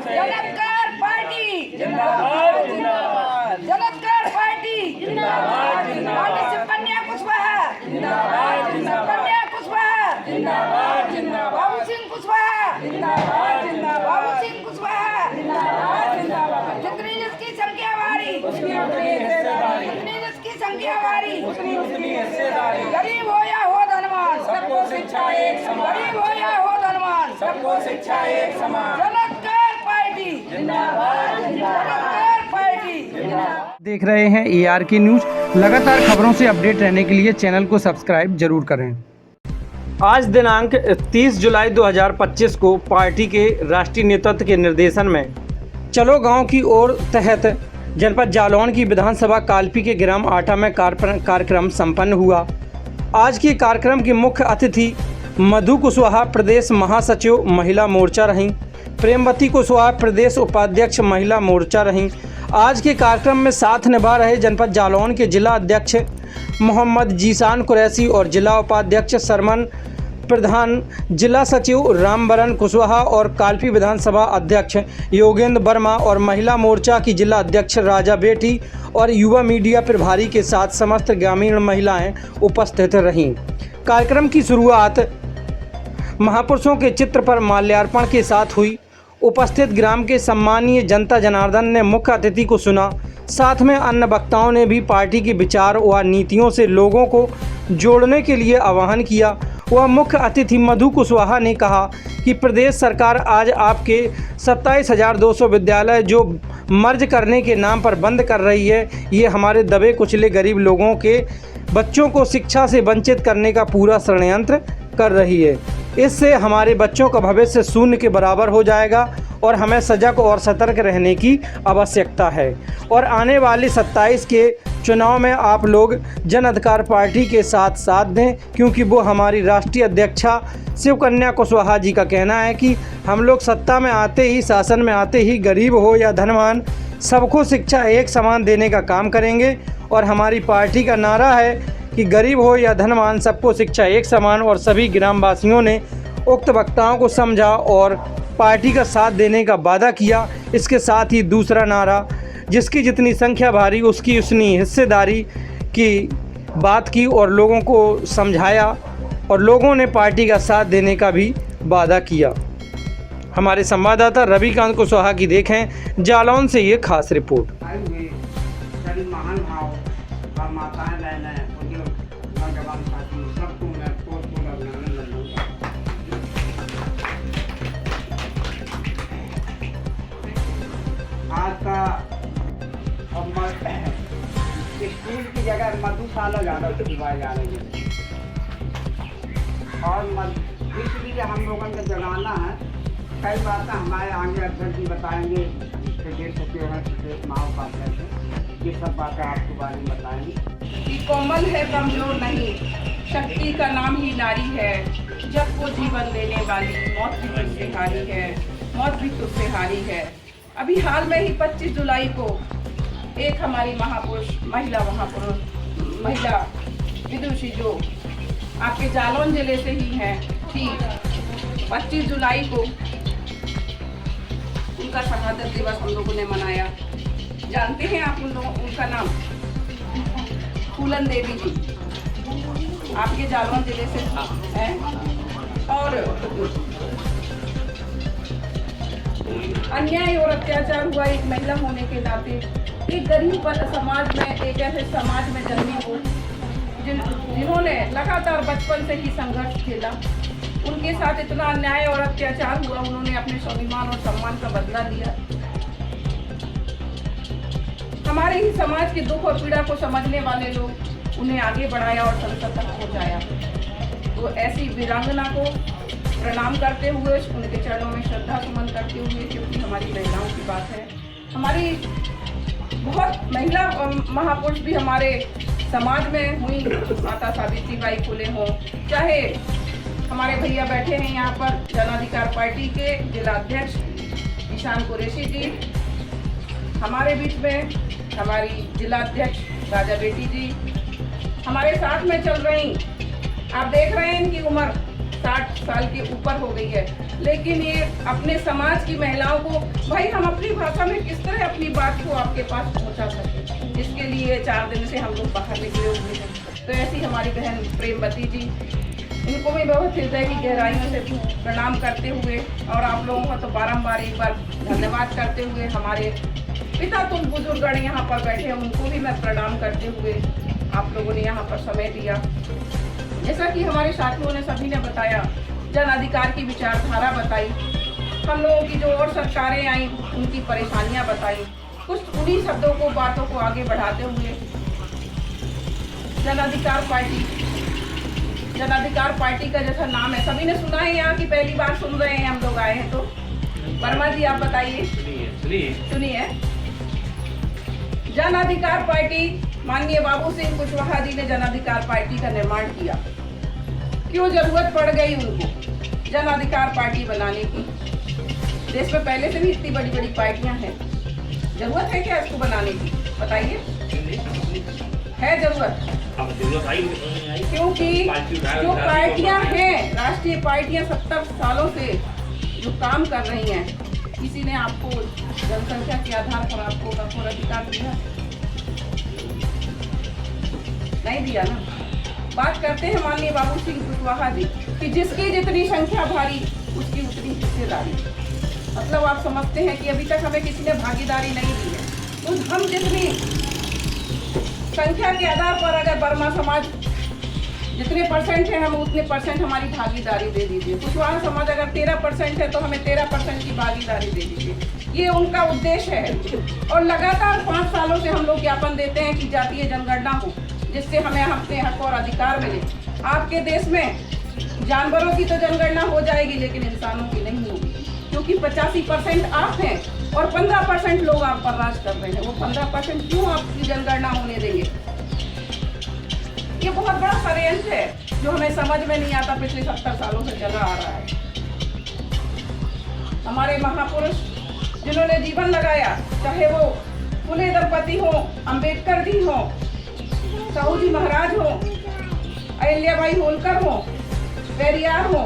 जलदकार party जिंदाबाद जिंदाबाद जलदकार party जिंदाबाद जिंदाबाद कन्या कुशवाहा जिंदाबाद जिंदाबाद कन्या कुशवाहा जिंदाबाद जिंदाबाद बाबू सिंह कुशवाहा जिंदाबाद जिंदाबाद बाबू सिंह कुशवाहा जिंदाबाद जिंदाबाद जितनी जिसकी संख्या हमारी उसकी उतनी हिस्सेदारी जितनी जिसकी संख्या हमारी उसकी उतनी हिस्सेदारी गरीब हो या हो धनवान सबको शिक्षा एक समान गरीब हो या हो धनवान सबको शिक्षा एक समान जलदकार पार्टी जिंदाबाद जलदकार पार्टी देख रहे हैं ARK न्यूज। लगातार खबरों से अपडेट रहने के लिए चैनल को सब्सक्राइब जरूर करें। आज दिनांक 30 जुलाई 2025 को पार्टी के राष्ट्रीय नेतृत्व के निर्देशन में चलो गांव की ओर तहत जनपद जालौन की विधानसभा कालपी के ग्राम आटा में कार्यक्रम संपन्न हुआ। आज के कार्यक्रम की मुख्य अतिथि मधु कुशवाहा प्रदेश महासचिव महिला मोर्चा रहीं। प्रेमवती कुशवाहा प्रदेश उपाध्यक्ष महिला मोर्चा रहीं। आज के कार्यक्रम में साथ निभा रहे जनपद जालौन के जिला अध्यक्ष मोहम्मद जीशान कुरैशी और जिला उपाध्यक्ष सरमन प्रधान, जिला सचिव रामबरन कुशवाहा और कालपी विधानसभा अध्यक्ष योगेंद्र वर्मा और महिला मोर्चा की जिला अध्यक्ष राजा बेटी और युवा मीडिया प्रभारी के साथ समस्त ग्रामीण महिलाएं उपस्थित रहीं। कार्यक्रम की शुरुआत महापुरुषों के चित्र पर माल्यार्पण के साथ हुई। उपस्थित ग्राम के सम्मानीय जनता जनार्दन ने मुख्य अतिथि को सुना। साथ में अन्य वक्ताओं ने भी पार्टी के विचार व नीतियों से लोगों को जोड़ने के लिए आह्वान किया। वह मुख्य अतिथि मधु कुशवाहा ने कहा कि प्रदेश सरकार आज आपके 27,200 विद्यालय जो मर्ज करने के नाम पर बंद कर रही है, ये हमारे दबे कुचले गरीब लोगों के बच्चों को शिक्षा से वंचित करने का पूरा षड्यंत्र कर रही है। इससे हमारे बच्चों का भविष्य शून्य के बराबर हो जाएगा और हमें सजग और सतर्क रहने की आवश्यकता है। और आने वाले 27 के चुनाव में आप लोग जन अधिकार पार्टी के साथ दें, क्योंकि वो हमारी राष्ट्रीय अध्यक्षा शिवकन्या कुशवाहा जी का कहना है कि हम लोग सत्ता में आते ही, शासन में आते ही गरीब हो या धनवान, सबको शिक्षा एक समान देने का काम करेंगे। और हमारी पार्टी का नारा है कि गरीब हो या धनवान, सबको शिक्षा एक समान। और सभी ग्रामवासियों ने उक्त वक्ताओं को समझा और पार्टी का साथ देने का वादा किया। इसके साथ ही दूसरा नारा, जिसकी जितनी संख्या भारी उसकी उतनी हिस्सेदारी की बात की और लोगों को समझाया और लोगों ने पार्टी का साथ देने का भी वादा किया। हमारे संवाददाता रविकांत कुशवाहा की देखें जालौन से ये खास रिपोर्ट। सभी महान भाव और माताएं बहनें बुजुर्ग नौजवान साथी सबको मैं कोट अभिनंदन दूंगा। आज का स्कूल की जगह मधुशाला ज़्यादा खुलवाए जा रही है और इसलिए हम लोगों को जगाना है। कई बातें हमारे आगे अध्यक्ष जी बताएंगे, माओ पात्र ये सब बातें आपको बारे में बताएंगे। कि कोमल है कमजोर नहीं, शक्ति का नाम ही नारी है। जग को जीवन देने वाली मौत भी तुझसे हारी है, मौत भी तुझसे हारी है। अभी हाल में ही 25 जुलाई को एक हमारी महिला विदुषी जो आपके जालौन जिले से ही हैं, ठीक 25 जुलाई को उनका शहादत दिवस हम लोगों ने मनाया। जानते हैं आप उनका नाम? फूलन देवी जी, आपके जालौन जिले से हैं। और अन्याय और अत्याचार हुआ एक महिला होने के नाते, एक गरीब समाज में, एक ऐसे समाज में जन्मी हो जिन्होंने लगातार बचपन से ही संघर्ष खेला। उनके साथ इतना अन्याय और अत्याचार हुआ, उन्होंने अपने स्वाभिमान और सम्मान का बदला लिया। हमारे ही समाज के दुख और पीड़ा को समझने वाले लोग उन्हें आगे बढ़ाया और संसद तक पहुंचाया। तो ऐसी वीरांगना को प्रणाम करते हुए, उनके चरणों में श्रद्धा सुमन करते हुए, क्योंकि हमारी महिलाओं की बात है, हमारी बहुत महिला महापुरुष भी हमारे समाज में हुई, माता सावित्रीबाई फुले हों, चाहे हमारे भैया बैठे हैं यहाँ पर जन अधिकार पार्टी के जिला अध्यक्ष जीशान कुरैशी जी, हमारे बीच में हमारी जिला अध्यक्ष राजा बेटी जी हमारे साथ में चल रही। आप देख रहे हैं इनकी उम्र 60 साल के ऊपर हो गई है, लेकिन ये अपने समाज की महिलाओं को, भाई हम अपनी भाषा में किस तरह अपनी बात को आपके पास पहुंचा सके, इसके लिए 4 दिन से हम लोग बाहर निकले हुए हैं। तो ऐसी हमारी बहन प्रेमवती जी, इनको भी बहुत हृदय की गहराइयों से प्रणाम करते हुए और आप लोगों का तो बारंबार एक बार धन्यवाद करते हुए, हमारे पिता तुम बुजुर्गण यहाँ पर बैठे हैं, उनको भी मैं प्रणाम करते हुए आप लोगों ने यहाँ पर समय दिया। जैसा कि हमारे साथियों ने सभी ने बताया, जन अधिकार की विचारधारा बताई, हम लोगों की जो और सरकारें आई उनकी परेशानियां बताई, कुछ उन्हीं शब्दों को, बातों को आगे बढ़ाते हुए जन अधिकार पार्टी का जैसा नाम है, सभी ने सुना है यहाँ की पहली बार सुन रहे हैं हम लोग आए हैं। तो वर्मा जी आप बताइए। सुनिए। जन अधिकार पार्टी, माननीय बाबू सिंह कुशवाहा जी ने जन अधिकार पार्टी का निर्माण किया। क्यों जरूरत पड़ गई उनको जन अधिकार पार्टी बनाने की? देश में पहले से भी इतनी बड़ी बड़ी पार्टियां हैं, जरूरत है क्या इसको बनाने की? बताइए, है जरूरत? क्योंकि जो पार्टियां हैं, राष्ट्रीय पार्टियां 70 सालों से जो काम कर रही हैं, किसी ने आपको जनसंख्या के आधार पर आपको कठोर अधिकार दिया? नहीं दिया ना। बात करते हैं माननीय बाबू सिंह कुशवाहा जी कि जिसकी जितनी संख्या भारी उसकी उतनी हिस्सेदारी। मतलब आप समझते हैं कि अभी तक हमें किसी ने भागीदारी नहीं दी है, तो हम जितनी संख्या के आधार पर अगर वर्मा समाज जितने परसेंट है, हम उतने परसेंट हमारी भागीदारी दे दीजिए। कुशवाहा समाज अगर 13% है तो हमें 13% की भागीदारी दे दीजिए। ये उनका उद्देश्य है। और लगातार 5 सालों से हम लोग ज्ञापन देते हैं कि जातीय जनगणना हो, जिससे हमें अपने हक और अधिकार मिले। आपके देश में जानवरों की तो जनगणना हो जाएगी, लेकिन इंसानों की नहीं होगी, क्योंकि 85% आप हैं और 15% लोग आप पर राज कर रहे हैं। वो 15% क्यों आपकी जनगणना होने देंगे? ये बहुत बड़ा षड्यंत्र है जो हमें समझ में नहीं आता, पिछले 70 सालों से चला आ रहा है। हमारे महापुरुष जिन्होंने जीवन लगाया, चाहे वो फुले दंपति हो, अंबेडकर जी हो, साहू जी महाराज हो, अहिल्याबाई होलकर हो, पेरियार हो,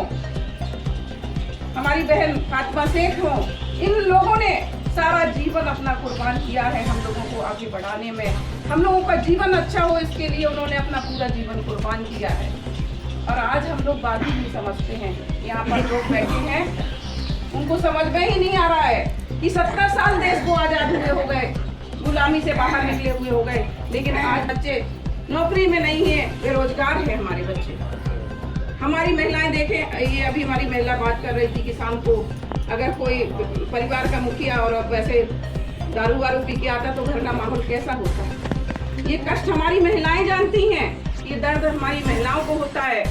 हमारी बहन फातिमा शेख हो, इन लोगों ने सारा जीवन अपना कुर्बान किया है हम लोगों को आगे बढ़ाने में। हम लोगों का जीवन अच्छा हो, इसके लिए उन्होंने अपना पूरा जीवन कुर्बान किया है। और आज हम लोग बात ही नहीं समझते हैं। यहाँ पर लोग बैठे हैं, उनको समझ में ही नहीं आ रहा है कि 70 साल देश को आजाद हुए हो गए, गुलामी से बाहर निकले हुए हो गए, लेकिन आज बच्चे नौकरी में नहीं है, बेरोजगार है हमारे बच्चे। हमारी महिलाएं देखें, ये अभी हमारी महिला बात कर रही थी कि शाम को अगर कोई परिवार का मुखिया और वैसे दारू वारू पी के आता तो घर का माहौल कैसा होता है। ये कष्ट हमारी महिलाएं जानती हैं, ये दर्द हमारी महिलाओं को होता है।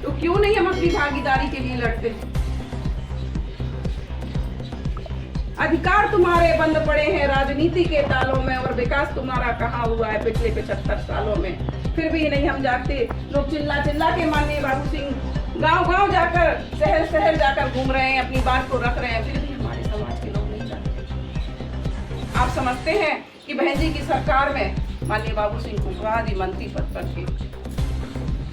तो क्यों नहीं हम अपनी भागीदारी के लिए लड़ते? अधिकार तुम्हारे बंद पड़े हैं राजनीति के तालों में, और विकास तुम्हारा कहाँ हुआ है पिछले 75 सालों में। फिर भी नहीं हम जागते। लोग चिल्ला चिल्ला के माननीय बाबू सिंह गांव-गांव जाकर, शहर शहर जाकर घूम रहे हैं, अपनी बात को रख रहे हैं, फिर भी हमारे समाज के लोग नहीं जागते। आप समझते हैं कि बहन जी की सरकार में माननीय बाबू सिंह कुशवाहा जी मंत्री पद पर थे।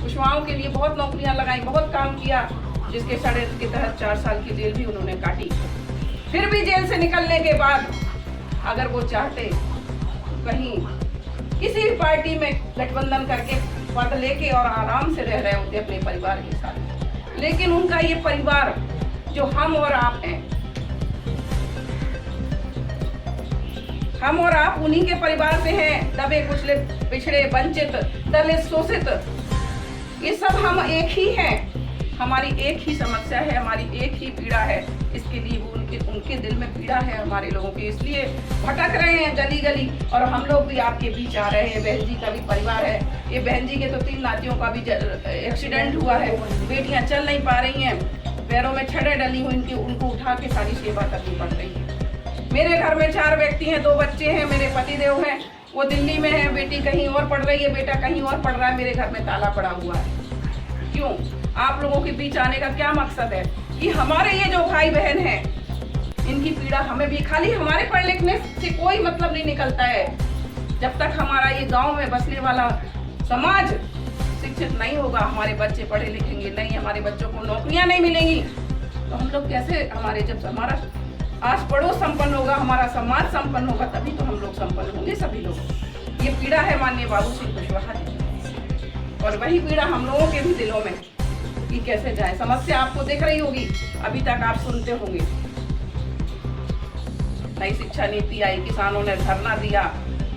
कुशवाहाओं के लिए बहुत नौकरियां लगाई, बहुत काम किया, जिसके षड्यंत्र के तहत 4 साल की जेल भी उन्होंने काटी। फिर भी जेल से निकलने के बाद अगर वो चाहते कहीं किसी भी पार्टी में गठबंधन करके पद लेके और आराम से रह रहे होते अपने परिवार के साथ, लेकिन उनका ये परिवार जो हम और आप हैं, हम और आप उन्हीं के परिवार से हैं। दबे कुचले, पिछड़े, वंचित, दलित, शोषित, ये सब हम एक ही हैं। हमारी एक ही समस्या है, हमारी एक ही पीड़ा है। इसके लिए वो उनके दिल में पीड़ा है हमारे लोगों की, इसलिए भटक रहे हैं गली गली। और हम लोग भी आपके बीच आ रहे हैं। बहन जी का भी परिवार है, ये बहन जी के तो 3 नातियों का भी एक्सीडेंट हुआ है, बेटियां चल नहीं पा रही हैं, पैरों में छड़ें डली हुई, उनको उठा के सारी सेवा करनी पड़ रही है। मेरे घर में 4 व्यक्ति हैं, 2 बच्चे हैं, मेरे पतिदेव हैं, वो दिल्ली में है, बेटी कहीं और पढ़ रही है, बेटा कहीं और पढ़ रहा है, मेरे घर में ताला पड़ा हुआ है। क्यों? आप लोगों के बीच आने का क्या मकसद है कि हमारे ये जो भाई बहन हैं, इनकी पीड़ा हमें भी, खाली हमारे पढ़ लिखने से कोई मतलब नहीं निकलता है। जब तक हमारा ये गांव में बसने वाला समाज शिक्षित नहीं होगा, हमारे बच्चे पढ़े लिखेंगे नहीं, हमारे बच्चों को नौकरियां नहीं मिलेंगी, तो हम लोग कैसे, हमारे जब हमारा आस पड़ोस संपन्न होगा, हमारा समाज संपन्न होगा, तभी तो हम लोग संपन्न होंगे सभी लोग। ये पीड़ा है माननीय बाबू सिंह कुशवाहा जी, और वही पीड़ा हम लोगों के भी दिलों में कि कैसे जाए। समस्या आपको दिख रही होगी, अभी तक आप सुनते होंगे। नई शिक्षा नीति आई, किसानों ने धरना दिया,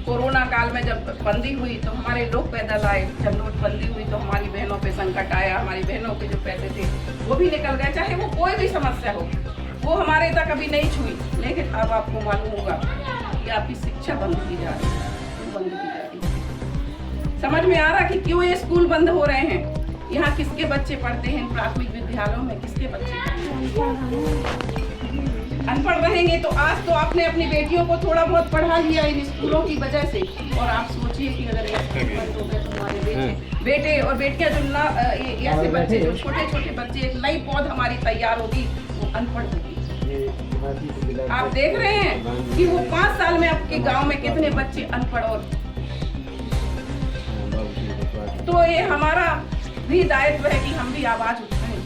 कोरोना काल में जब बंदी हुई तो हमारे लोग पैदल आए, जब नोटबंदी हुई तो हमारी बहनों पे संकट आया, हमारी बहनों के जो पैसे थे वो भी निकल गए। चाहे वो कोई भी समस्या हो, वो हमारे तक अभी नहीं छुई, लेकिन अब आपको मालूम होगा कि आपकी शिक्षा बंद की जा रही है, बंद की जा रही है। समझ में आ रहा कि क्यों ये स्कूल बंद हो रहे हैं, यहाँ किसके बच्चे पढ़ते हैं, प्राथमिक विद्यालयों में किसके बच्चे अनपढ़ रहेंगे। तो आज तो आपने अपनी बेटियों को थोड़ा बहुत पढ़ा लिया इन स्कूलों की वजह से, और आप सोचिए कि अगर ये स्कूल बंद हो गए तो हमारे बेटे और बेटियां जो ना ऐसे बच्चे जो छोटे छोटे बच्चे, एक नई पौध हमारी तैयार होगी, वो अनपढ़ होगी। आप देख रहे हैं कि वो 5 साल में आपके गांव में कितने बच्चे अनपढ़, और तो ये हमारा भी दायित्व है कि हम भी आवाज उठाएं।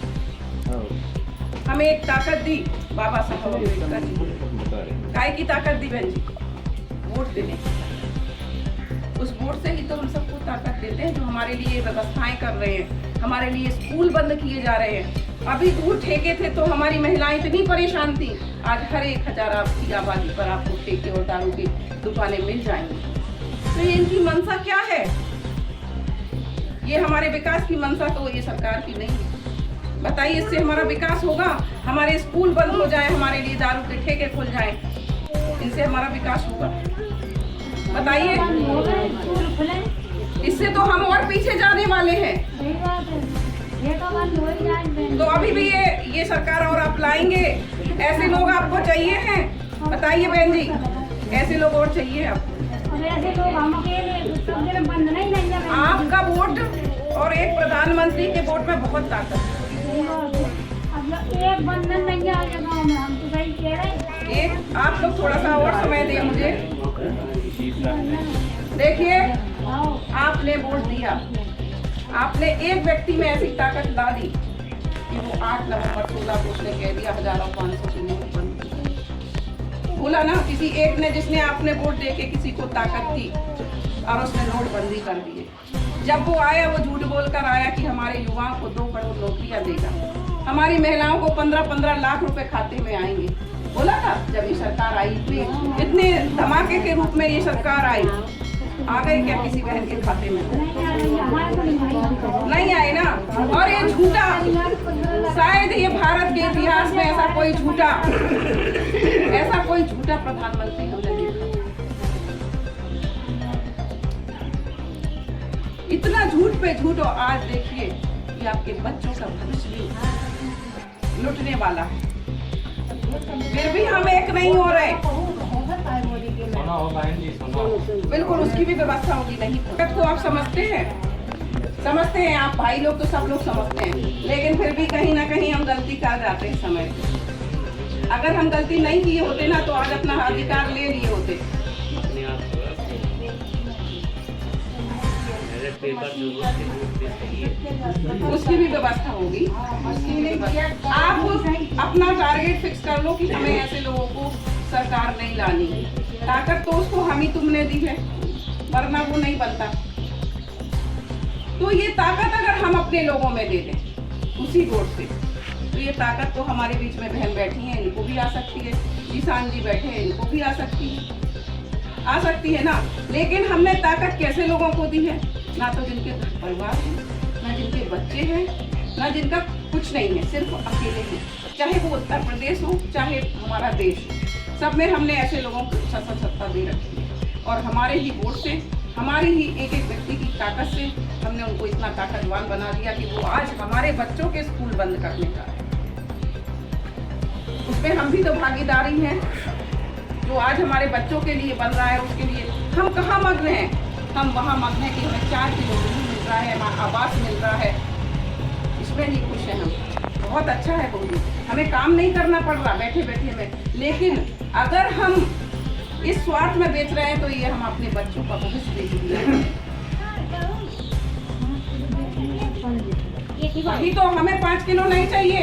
हमें एक ताकत दी बाबा साहब अम्बेडकर जी, काय की ताकत दी बहन जी, वोट देने की। उस वोट से ही तो हम सबको ताकत देते हैं, जो हमारे लिए व्यवस्थाएं कर रहे हैं, हमारे लिए स्कूल बंद किए जा रहे हैं। अभी दूर ठेके थे तो हमारी महिलाएं इतनी परेशान थी, आज हर 1000 आपकी आबादी पर आपको ठेके और दारू की दुकानें मिल जाएंगी। तो ये इनकी मंशा क्या है? ये हमारे विकास की मंशा तो ये सरकार की नहीं है। बताइए, इससे हमारा विकास होगा? हमारे स्कूल बंद हो जाए, हमारे लिए दारू के ठेके खुल जाए, इनसे हमारा विकास होगा? बताइए, इससे तो हम और पीछे जाने वाले हैं। तो अभी भी ये सरकार और आप लाएंगे? ऐसे लोग आपको चाहिए हैं? बताइए बहन जी, ऐसे लोग और चाहिए आपको? आपका वोट और एक प्रधानमंत्री के वोट में बहुत ताकत है। एक बंधन नहीं आ जाएगा, हम तो सही कह रहे हैं। एक आप लोग थोड़ा सा और समय दें मुझे। देखिए, आपने वोट दिया, आपने एक व्यक्ति में ऐसी ताकत ला दी कि वो 8 नवंबर 16 को उसने कह दिया 1500 की नोट बंद। बोला ना, किसी एक ने, जिसने आपने वोट देके किसी को ताकत दी और उसने नोटबंदी कर दी। जब वो आया, वो झूठ बोलकर आया कि हमारे युवाओं को 2 करोड़ नौकरियां देगा, हमारी महिलाओं को 15-15 लाख रुपए खाते में आएंगे। बोला था जब ये सरकार आई, इतने धमाके के रूप में ये सरकार आई, आ गए क्या किसी बहन के खाते में? नहीं आए ना। और ये झूठा, शायद ये भारत के इतिहास में ऐसा कोई झूठा प्रधानमंत्री हमने देखा। इतना झूठ पे झूठ, और आज देखिए कि आपके बच्चों का भविष्य भी लुटने वाला है। फिर भी हम एक नहीं हो रहे। बिल्कुल, उसकी भी व्यवस्था होगी। नहीं को आप समझते हैं आप भाई लोग, तो सब लोग समझते हैं, लेकिन फिर भी कहीं ना कहीं हम गलती कर जाते हैं समय। अगर हम गलती नहीं किए होते ना, तो आज अपना अधिकार ले लिए होते। उसकी भी व्यवस्था होगी। आप अपना टारगेट फिक्स कर लो कि हमें ऐसे लोगों को सरकार नहीं लानी। ताकत तो उसको हम ही तुमने दी है, वरना वो नहीं बनता। तो ये ताकत अगर हम अपने लोगों में दे दें उसी वोट से, तो ये ताकत तो हमारे बीच में बहन बैठी है, इनको भी आ सकती है। किसान जी बैठे हैं, इनको भी आ सकती है ना। लेकिन हमने ताकत कैसे लोगों को दी है? ना तो जिनके परिवार हैं, ना जिनके बच्चे हैं, ना जिनका कुछ नहीं है, सिर्फ अकेले हैं। चाहे वो उत्तर प्रदेश हो, चाहे हमारा देश, सब में हमने ऐसे लोगों को सत्ता दे रखी है। और हमारे ही वोट से, हमारी ही एक एक व्यक्ति की ताकत से हमने उनको इतना ताकतवान बना दिया कि वो आज हमारे बच्चों के स्कूल बंद करने का है। उसमें हम भी तो भागीदारी हैं। जो आज हमारे बच्चों के लिए बन रहा है, उसके लिए हम कहाँ मग्न हैं? हम वहाँ मग्न हैं कि हमें 4 किलो गेहूं मिल रहा है, हमारा आवास मिल रहा है, इसमें ही खुश हैं हम। बहुत अच्छा है बहुत, हमें काम नहीं करना पड़ रहा बैठे बैठे में। लेकिन अगर हम इस स्वार्थ में बेच रहे हैं, तो ये हम अपने बच्चों का भविष्य बेच रहे हैं। ये ठीक अभी तो हमें 5 किलो नहीं चाहिए,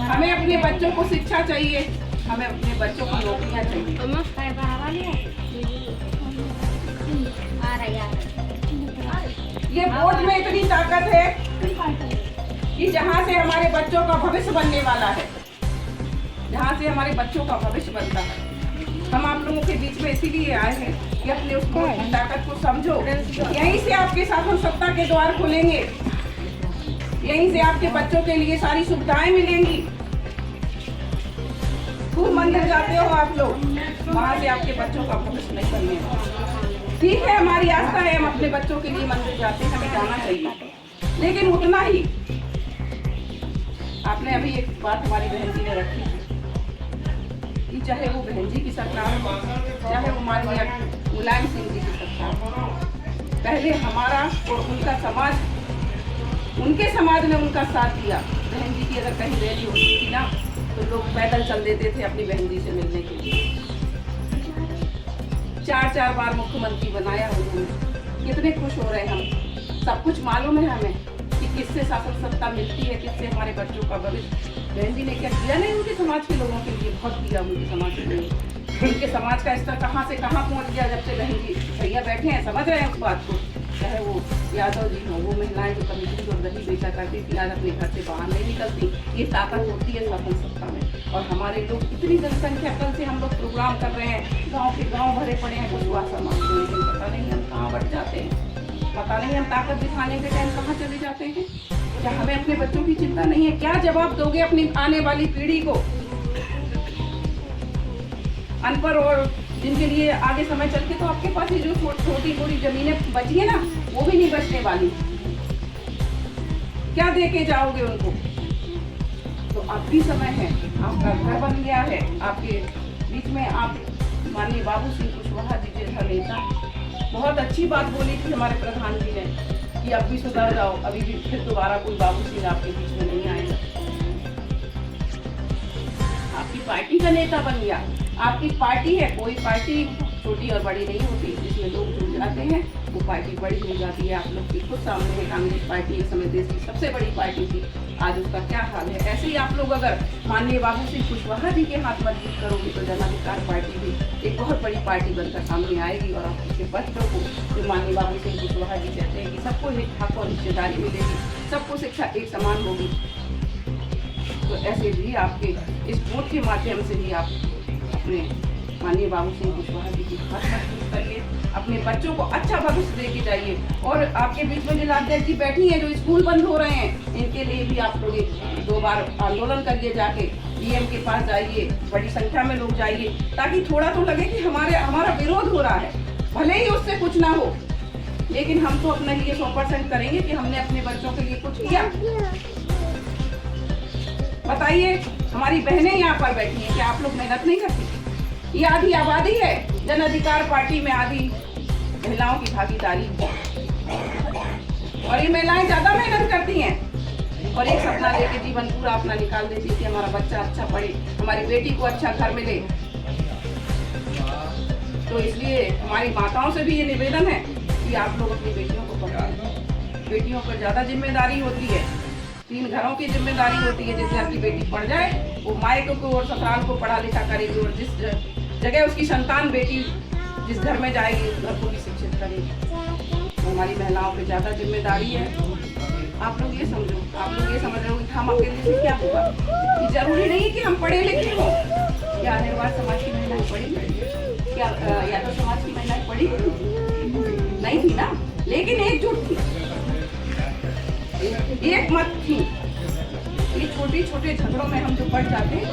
हमें अपने बच्चों को शिक्षा चाहिए, हमें अपने बच्चों को नौकरियां चाहिए। है बढ़ावा लिया आ रहा है ये वोट में इतनी ताकत है कि जहाँ से हमारे बच्चों का भविष्य बनने वाला है, जहाँ से हमारे बच्चों का भविष्य बनता है। हम आप लोगों के बीच में इसीलिए आए हैं कि अपने उस वोट की ताकत को समझो। यहीं से आपके शासन सत्ता के द्वार खुलेंगे, यहीं से आपके बच्चों के लिए सारी सुविधाएं मिलेंगी। खूब मंदिर जाते हो आप लोग, वहाँ से आपके बच्चों का भविष्य नहीं बनने वाला। ठीक है, हमारी आस्था है, हम अपने बच्चों के लिए मंदिर जाते हैं, हमें जाना चाहिए, लेकिन उतना ही। आपने अभी एक बात हमारी बहन जी ने रखी थी कि चाहे वो बहन जी की सरकार हो, चाहे वो माननीय मुलायम सिंह जी की सरकार हो, पहले हमारा और उनका समाज, उनके समाज ने उनका साथ दिया। बहन जी की अगर कहीं रैली होती थी ना, तो लोग पैदल चल देते थे अपनी बहन जी से मिलने के लिए। 4 बार मुख्यमंत्री बनाया उन्होंने, कितने खुश हो रहे हैं हम। सब कुछ मालूम है हमें कि किससे शासन सत्ता मिलती है, किससे हमारे बच्चों का भविष्य। बहन जी ने क्या किया नहीं उनके समाज के लोगों के लिए, बहुत किया उनके समाज के लिए। उनके समाज का स्तर कहाँ से कहाँ पहुँच गया जब से बहन जी भैया बैठे हैं, समझ रहे हैं उस बात को। चाहे वो यादव जी हो, वो महिलाएं जो कभी और दही बेचा करती थी, आज अपने घर से बाहर नहीं निकलती। ये ताकत होती है शासन सत्ता में। और हमारे लोग इतनी जनसंख्या, कल से हम लोग प्रोग्राम कर रहे हैं, गाँव के गाँव भरे पड़े हैं कुशवाहा समाज के, लेकिन पता नहीं हम कहाँ बढ़ जाते हैं, पता नहीं हम ताकत दिखाने के टाइम कहाँ चले जाते हैं। क्या हमें अपने बच्चों की चिंता नहीं है? क्या जवाब दोगे अपनी आने वाली पीढ़ी को, अनपढ़ और जिनके लिए आगे समय चल के तो आपके पास ये जो छोटी मोटी जमीनें बची है ना, वो भी नहीं बचने वाली। क्या दे के जाओगे उनको? तो अब भी समय है, आपका घर बन गया है, आपके बीच में आप माननीय बाबू सिंह कुशवाहा जी जैसा नेता, बहुत अच्छी बात बोली थी हमारे प्रधान जी ने कि अब भी सुधर जाओ, अभी भी फिर दोबारा कोई बाबू सिंह आपके बीच में नहीं आएगा। आपकी पार्टी का नेता बन गया, आपकी पार्टी है, कोई पार्टी छोटी और बड़ी नहीं होती, जिसमें लोग जुड़ जाते हैं वो पार्टी बड़ी हो जाती है। आप लोग की खुद सामने है, कांग्रेस पार्टी इस समय देश की सबसे बड़ी पार्टी थी, आज उसका क्या हाल है। ऐसे ही आप लोग अगर माननीय बाबू सिंह कुशवाहा जी के हाथ मजबूत करोगे तो जन अधिकार पार्टी भी एक बहुत बड़ी पार्टी बनकर सामने आएगी। और आपके बच्चों को जो माननीय बाबू सिंह कुशवाहा जी कहते हैं कि सबको एक हक और हिस्सेदारी मिलेगी, सबको शिक्षा एक समान होगी, तो ऐसे भी आपके इस वोट के माध्यम से भी आप अपने माननीय बाबू सिंह कुशवाहा जी की हाथ मजबूत करिए, अपने बच्चों को अच्छा भविष्य देके जाइए। और आपके बीच में जिलाध्यक्ष जी बैठी हैं जो स्कूल बंद हो रहे हैं, इनके लिए भी आप लोग 2 बार आंदोलन करिए, जाके पीएम के पास जाइए, बड़ी संख्या में लोग जाइए, ताकि थोड़ा तो लगे कि हमारा विरोध हो रहा है, भले ही उससे कुछ ना हो, लेकिन हम तो अपने लिए 100% करेंगे कि हमने अपने बच्चों के लिए कुछ किया। बताइए, हमारी बहनें यहाँ पर बैठी हैं, क्या आप लोग मेहनत नहीं करती? ये आधी आबादी है, जन अधिकार पार्टी में आधी महिलाओं की भागीदारी है, और ये महिलाएं ज्यादा मेहनत करती हैं और एक सपना लेके जीवन पूरा अपना निकाल देती है कि हमारा बच्चा अच्छा पढ़े, हमारी बेटी को अच्छा घर मिले। तो इसलिए हमारी माताओं से भी ये निवेदन है कि आप लोग अपनी बेटियों को पढ़ाएं। बेटियों पर ज्यादा जिम्मेदारी होती है, 3 घरों की जिम्मेदारी होती है। जिस घर की बेटी पढ़ जाए वो मायके को और ससुराल को पढ़ा लिखा करेगी, और जिस जगह उसकी संतान बेटी जिस घर में जाएगी उस घर को भी शिक्षित करेगी। तो हमारी महिलाओं पे ज़्यादा जिम्मेदारी है। आप लोग ये समझो, आप लोग ये समझ रहे हो कि हम अकेले से क्या होगा। ये जरूरी नहीं कि हम पढ़े लिखे हों। क्या निर्वाह समाज की महिलाएं पढ़ी? क्या यादव समाज की महिलाएं पढ़ी नहीं थी ना, लेकिन एकजुट थी, एक मत थी। ये छोटे छोटे झगड़ों में हम जो बढ़ जाते हैं,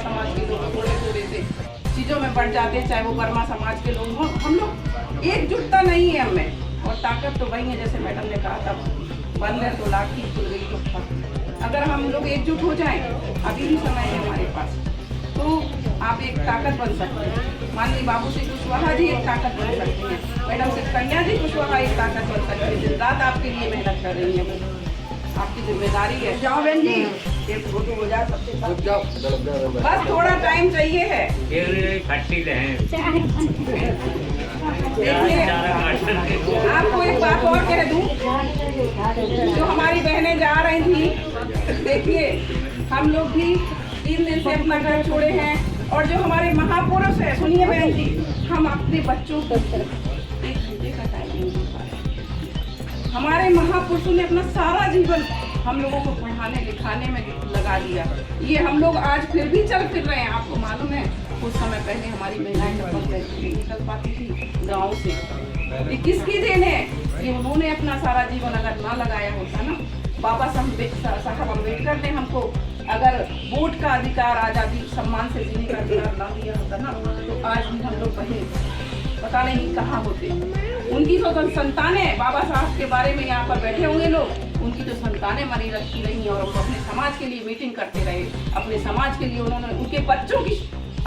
समाज के लोग थोड़े से चीज़ों में बढ़ जाते हैं, चाहे वो वर्मा समाज के लोग हों, हम लोग एकजुटता नहीं है हमें। और ताकत तो वही है, जैसे मैडम ने कहा था, बंद है तो लाठी, खुल गई तो फट। अगर हम लोग एकजुट हो जाएं, अभी भी समय है हमारे पास, तो आप एक ताकत बन सकते हैं। माननीय बाबू सिंह कुशवाहा जी एक ताकत बन सकते हैं, मैडम सिर्फ कन्या जी कुशवाहा एक ताकत बन सकती है। दिन रात आपके लिए मेहनत कर रही है, आपकी जिम्मेदारी है। जाओ बहन जी। एक फोटो हो जाए सबके साथ। बस थोड़ा टाइम चाहिए है। देखिए, आपको एक बात और कह दूं, जो हमारी बहनें जा रही थी, देखिए हम लोग भी 3 दिन से अपना घर छोड़े हैं, और जो हमारे महापुरुष है, सुनिए बहन जी, हम अपने बच्चों को 1 घंटे का टाइम नहीं दे पा रहे। हमारे महापुरुषों ने अपना सारा जीवन हम लोगों को पढ़ाने लिखाने में लगा दिया। ये हम लोग आज फिर भी चल फिर रहे हैं। आपको मालूम है, कुछ समय पहले हमारी महिलाएं निकल पाती थी गाँव से। ये किसकी देन है? कि उन्होंने अपना सारा जीवन अगर ना लगाया होता ना, बाबा साहब अम्बेडकर ने हमको अगर वोट का अधिकार, आज़ादी, सम्मान से जीने का अधिकार ना दिया होता ना, तो आज भी हम लोग कहीं पता नहीं कहाँ होते। उनकी तो संतानें, बाबा साहब के बारे में यहाँ पर बैठे होंगे लोग, उनकी तो संतानें मरी रखी रही और वो अपने समाज के लिए मीटिंग करते रहे। अपने समाज के लिए उन्होंने उनके बच्चों की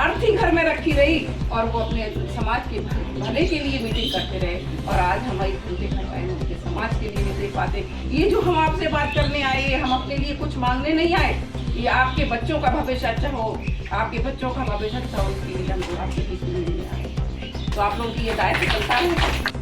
अर्थी घर में रखी रही और वो अपने समाज के भले के लिए मीटिंग करते रहे। और आज हम 1 घंटे का टाइम उनके समाज के लिए नहीं दे पाते। ये जो हम आपसे बात करने आए, हम अपने लिए कुछ मांगने नहीं आए। ये आपके बच्चों का भविष्य अच्छा हो, आपके बच्चों का भविष्य अच्छा हो, इसके लिए हम लोग आपके बीच में नहीं आए। तो आप लोगों की ये दायित्व चलता है।